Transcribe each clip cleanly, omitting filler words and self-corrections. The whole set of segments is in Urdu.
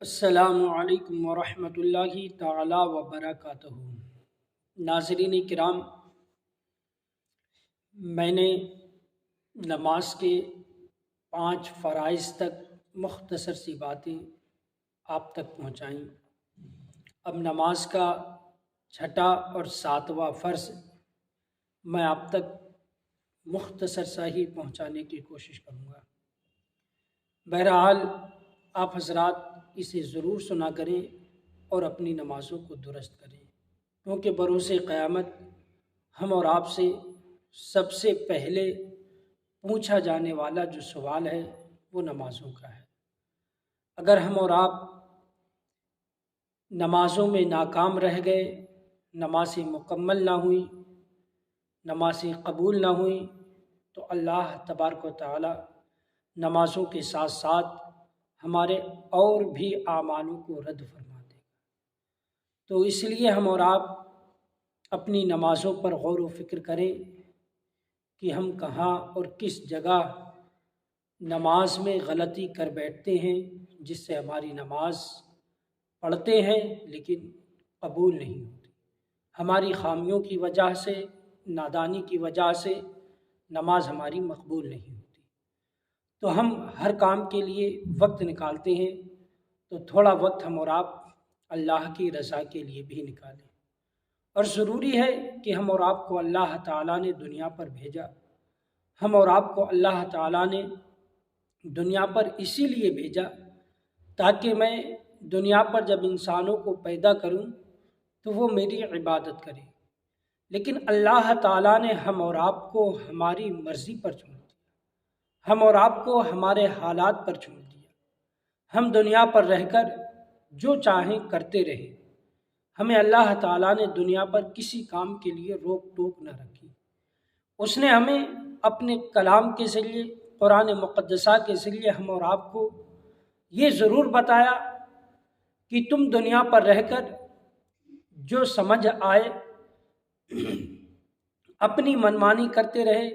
السلام علیکم ورحمۃ اللہ تعالی وبرکاتہ۔ ناظرین کرام، میں نے نماز کے 5 فرائض تک مختصر سی باتیں آپ تک پہنچائیں۔ اب نماز کا 6واں اور 7واں فرض میں آپ تک مختصر سا ہی پہنچانے کی کوشش کروں گا۔ بہرحال آپ حضرات اسے ضرور سنا کریں اور اپنی نمازوں کو درست کریں، کیونکہ بروز قیامت ہم اور آپ سے سب سے پہلے پوچھا جانے والا جو سوال ہے وہ نمازوں کا ہے۔ اگر ہم اور آپ نمازوں میں ناکام رہ گئے، نمازیں مکمل نہ ہوئیں، نمازیں قبول نہ ہوئیں، تو اللہ تبارک و تعالی نمازوں کے ساتھ ساتھ ہمارے اور بھی اعمالوں کو رد فرما دے گا۔ تو اس لیے ہم اور آپ اپنی نمازوں پر غور و فکر کریں کہ ہم کہاں اور کس جگہ نماز میں غلطی کر بیٹھتے ہیں، جس سے ہماری نماز پڑھتے ہیں لیکن قبول نہیں ہوتی۔ ہماری خامیوں کی وجہ سے، نادانی کی وجہ سے نماز ہماری مقبول نہیں ہوتی۔ تو ہم ہر کام کے لیے وقت نکالتے ہیں، تو تھوڑا وقت ہم اور آپ اللہ کی رضا کے لیے بھی نکالیں۔ اور ضروری ہے کہ ہم اور آپ کو اللہ تعالیٰ نے دنیا پر بھیجا۔ ہم اور آپ کو اللہ تعالیٰ نے دنیا پر اسی لیے بھیجا تاکہ میں دنیا پر جب انسانوں کو پیدا کروں تو وہ میری عبادت کریں۔ لیکن اللہ تعالیٰ نے ہم اور آپ کو ہماری مرضی پر چھوڑ دیا، ہم اور آپ کو ہمارے حالات پر چھوڑ دیا۔ ہم دنیا پر رہ کر جو چاہیں کرتے رہے۔ ہمیں اللہ تعالیٰ نے دنیا پر کسی کام کے لیے روک ٹوک نہ رکھی۔ اس نے ہمیں اپنے کلام کے ذریعے، قرآن مقدسہ کے ذریعے ہم اور آپ کو یہ ضرور بتایا کہ تم دنیا پر رہ کر جو سمجھ آئے اپنی منمانی کرتے رہے،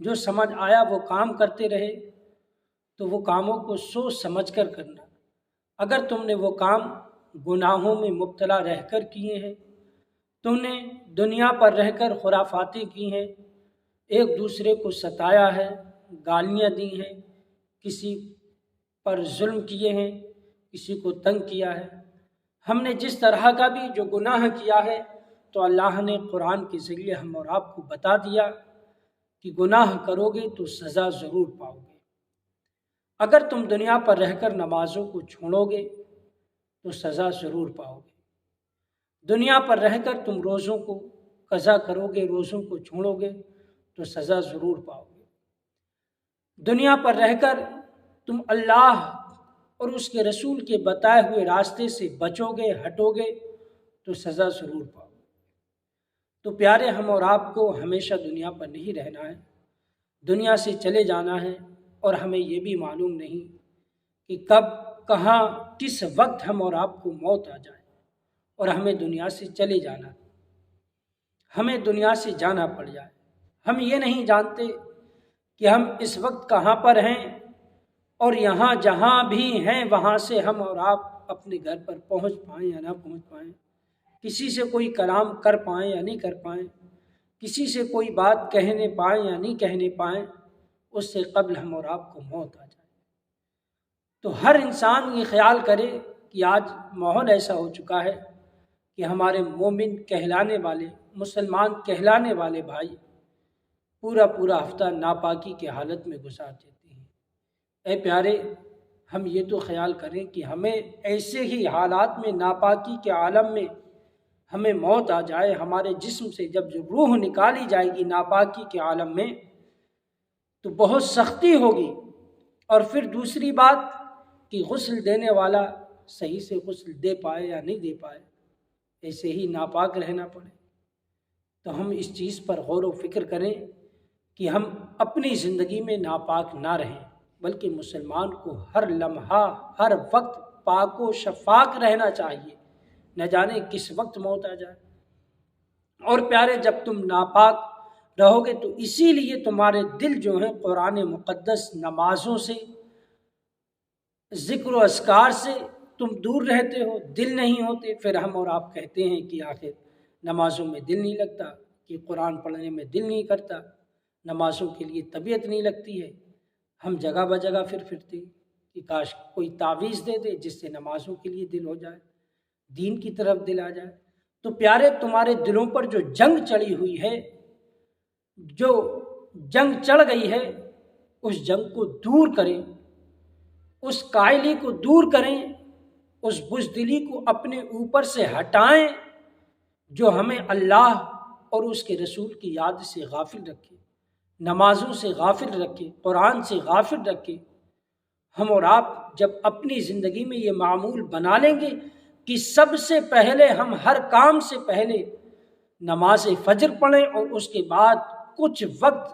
جو سمجھ آیا وہ کام کرتے رہے، تو وہ کاموں کو سوچ سمجھ کر کرنا۔ اگر تم نے وہ کام گناہوں میں مبتلا رہ کر کیے ہیں، تم نے دنیا پر رہ کر خرافاتیں کی ہیں، ایک دوسرے کو ستایا ہے، گالیاں دی ہیں، کسی پر ظلم کیے ہیں، کسی کو تنگ کیا ہے، ہم نے جس طرح کا بھی جو گناہ کیا ہے، تو اللہ نے قرآن کے ذریعے ہم اور آپ کو بتا دیا کہ گناہ کرو گے تو سزا ضرور پاؤ گے۔ اگر تم دنیا پر رہ کر نمازوں کو چھوڑو گے تو سزا ضرور پاؤ گے۔ دنیا پر رہ کر تم روزوں کو قضا کرو گے، روزوں کو چھوڑو گے تو سزا ضرور پاؤ گے۔ دنیا پر رہ کر تم اللہ اور اس کے رسول کے بتائے ہوئے راستے سے بچو گے، ہٹو گے تو سزا ضرور پاؤ گے۔ تو پیارے، ہم اور آپ کو ہمیشہ دنیا پر نہیں رہنا ہے، دنیا سے چلے جانا ہے، اور ہمیں یہ بھی معلوم نہیں کہ کب، کہاں، کس وقت ہم اور آپ کو موت آ جائے اور ہمیں دنیا سے چلے جانا، ہمیں دنیا سے جانا پڑ جائے۔ ہم یہ نہیں جانتے کہ ہم اس وقت کہاں پر ہیں، اور یہاں جہاں بھی ہیں وہاں سے ہم اور آپ اپنے گھر پر پہنچ پائیں یا نہ پہنچ پائیں، کسی سے کوئی کلام کر پائیں یا نہیں کر پائیں، کسی سے کوئی بات کہنے پائیں یا نہیں کہنے پائیں، اس سے قبل ہم اور آپ کو موت آ جائے۔ تو ہر انسان یہ خیال کرے کہ آج ماحول ایسا ہو چکا ہے کہ ہمارے مومن کہلانے والے، مسلمان کہلانے والے بھائی پورا ہفتہ ناپاکی کی حالت میں گزار دیتے ہیں۔ اے پیارے، ہم یہ تو خیال کریں کہ ہمیں ایسے ہی حالات میں، ناپاکی کے عالم میں ہمیں موت آ جائے، ہمارے جسم سے جب روح نکالی جائے گی ناپاکی کے عالم میں تو بہت سختی ہوگی۔ اور پھر دوسری بات کہ غسل دینے والا صحیح سے غسل دے پائے یا نہیں دے پائے، ایسے ہی ناپاک رہنا پڑے۔ تو ہم اس چیز پر غور و فکر کریں کہ ہم اپنی زندگی میں ناپاک نہ رہیں، بلکہ مسلمان کو ہر لمحہ، ہر وقت پاک و شفاق رہنا چاہیے، نہ جانے کس وقت موت آ جائے۔ اور پیارے، جب تم ناپاک رہو گے تو اسی لیے تمہارے دل جو ہیں قرآن مقدس، نمازوں سے، ذکر و اذکار سے تم دور رہتے ہو، دل نہیں ہوتے، پھر ہم اور آپ کہتے ہیں کہ آخر نمازوں میں دل نہیں لگتا، کہ قرآن پڑھنے میں دل نہیں کرتا، نمازوں کے لیے طبیعت نہیں لگتی ہے۔ ہم جگہ بجگہ پھرتے کہ کاش کوئی تعویذ دے دے جس سے نمازوں کے لیے دل ہو جائے، دین کی طرف دل آ جائے۔ تو پیارے، تمہارے دلوں پر جو جنگ چڑھی ہوئی ہے، جو جنگ چڑھ گئی ہے، اس جنگ کو دور کریں، اس قائلی کو دور کریں، اس بزدلی کو اپنے اوپر سے ہٹائیں جو ہمیں اللہ اور اس کے رسول کی یاد سے غافل رکھے، نمازوں سے غافل رکھے، قرآن سے غافل رکھے۔ ہم اور آپ جب اپنی زندگی میں یہ معمول بنا لیں گے کہ سب سے پہلے، ہم ہر کام سے پہلے نماز فجر پڑھیں اور اس کے بعد کچھ وقت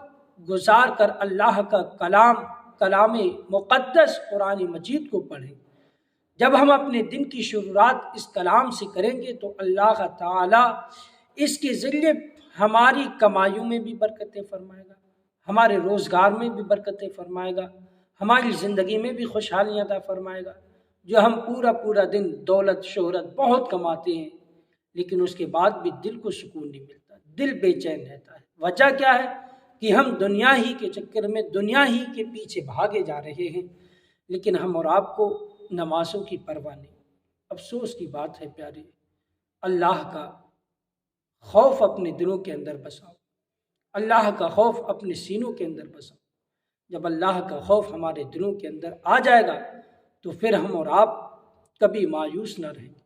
گزار کر اللہ کا کلام مقدس قرآن مجید کو پڑھیں، جب ہم اپنے دن کی شروعات اس کلام سے کریں گے تو اللہ تعالیٰ اس کے ذریعے ہماری کمائیوں میں بھی برکتیں فرمائے گا، ہمارے روزگار میں بھی برکتیں فرمائے گا، ہماری زندگی میں بھی خوشحالیاں عطا فرمائے گا۔ جو ہم پورا دن دولت شہرت بہت کماتے ہیں لیکن اس کے بعد بھی دل کو سکون نہیں ملتا، دل بے چین رہتا ہے۔ وجہ کیا ہے؟ کہ ہم دنیا ہی کے چکر میں، دنیا ہی کے پیچھے بھاگے جا رہے ہیں، لیکن ہم اور آپ کو نمازوں کی پرواہ نہیں۔ افسوس کی بات ہے پیارے، اللہ کا خوف اپنے دلوں کے اندر بساؤ، اللہ کا خوف اپنے سینوں کے اندر بساؤ۔ جب اللہ کا خوف ہمارے دلوں کے اندر آ جائے گا تو پھر ہم اور آپ کبھی مایوس نہ رہیں گے،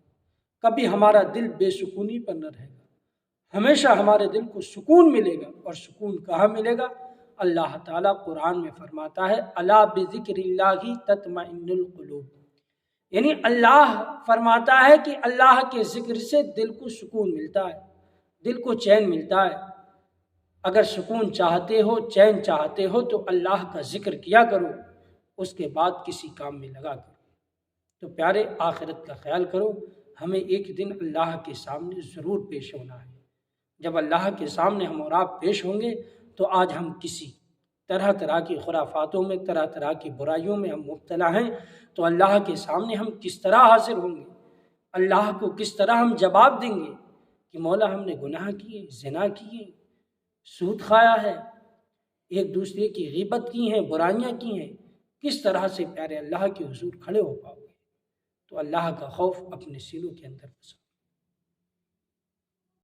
کبھی ہمارا دل بے سکونی پر نہ رہے گا، ہمیشہ ہمارے دل کو سکون ملے گا۔ اور سکون کہاں ملے گا؟ اللہ تعالیٰ قرآن میں فرماتا ہے الا بذکر اللہ تطمئن القلوب، یعنی اللہ فرماتا ہے کہ اللہ کے ذکر سے دل کو سکون ملتا ہے، دل کو چین ملتا ہے۔ اگر سکون چاہتے ہو، چین چاہتے ہو تو اللہ کا ذکر کیا کرو، اس کے بعد کسی کام میں لگا کرو۔ تو پیارے، آخرت کا خیال کرو، ہمیں ایک دن اللہ کے سامنے ضرور پیش ہونا ہے۔ جب اللہ کے سامنے ہم اور آپ پیش ہوں گے تو آج ہم کسی طرح کی خرافاتوں میں، طرح کی برائیوں میں ہم مبتلا ہیں، تو اللہ کے سامنے ہم کس طرح حاضر ہوں گے؟ اللہ کو کس طرح ہم جواب دیں گے کہ مولا ہم نے گناہ کیے، زنا کیے، سود کھایا ہے، ایک دوسرے کی غیبت کی ہیں، برائیاں کی ہیں؟ کس طرح سے پیارے اللہ کے حضور کھڑے ہو پاؤ گے؟ تو اللہ کا خوف اپنے سینوں کے اندر بساؤ۔